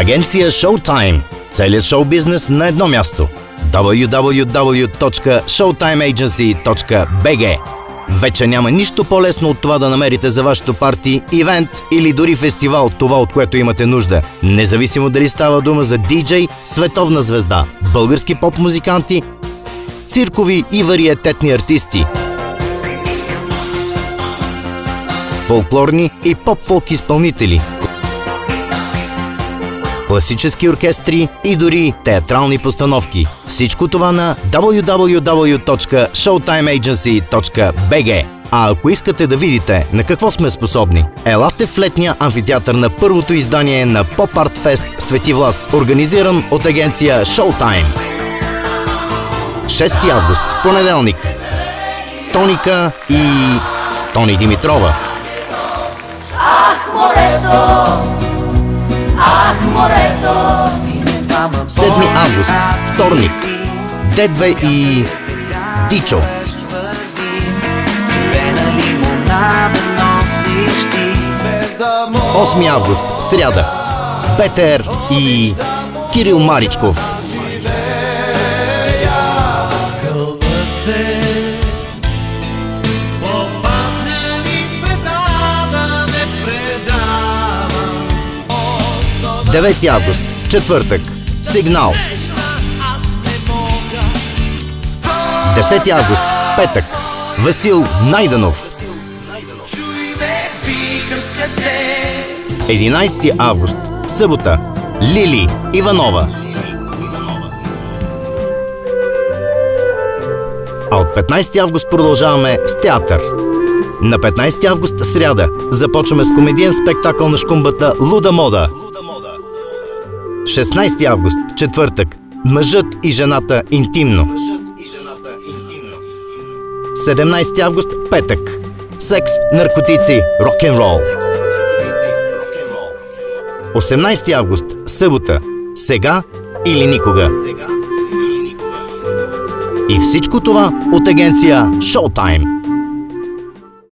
Агенция Showtime. Целият шоу-бизнес на едно място. www.showtimeagency.bg. Вече няма нищо по-лесно от това да намерите за вашето парти, ивент или дори фестивал това, от което имате нужда. Независимо дали става дума за диджей, световна звезда, български поп-музиканти, циркови и вариететни артисти, фолклорни и поп-фолк изпълнители, класически оркестри и дори театрални постановки. Всичко това на www.showtimeagency.bg. А ако искате да видите на какво сме способни, елате в летния амфитеатър на първото издание на Pop Art Fest Свети Влас, организиран от агенция Showtime. 6 август, понеделник. Тоника и Тони Димитрова. Ах, морето! Ах, морето! 7 август, вторник. Д2 и Дичо. 8 август, сряда. БТР и Кирил Маричков. 9 август, четвъртък. Сигнал. 10 август, петък. Васил Найданов. 11 август, събота. Лили Иванова. А от 15 август продължаваме с театър. На 15 август, сряда, започваме с комедиен спектакъл на шкумбата Луда мода. 16 август, четвъртък. Мъжът и жената интимно. 17 август, петък. Секс, наркотици, рок-н-рол. 18 август, събота. Сега или никога. И всичко това от агенция Showtime.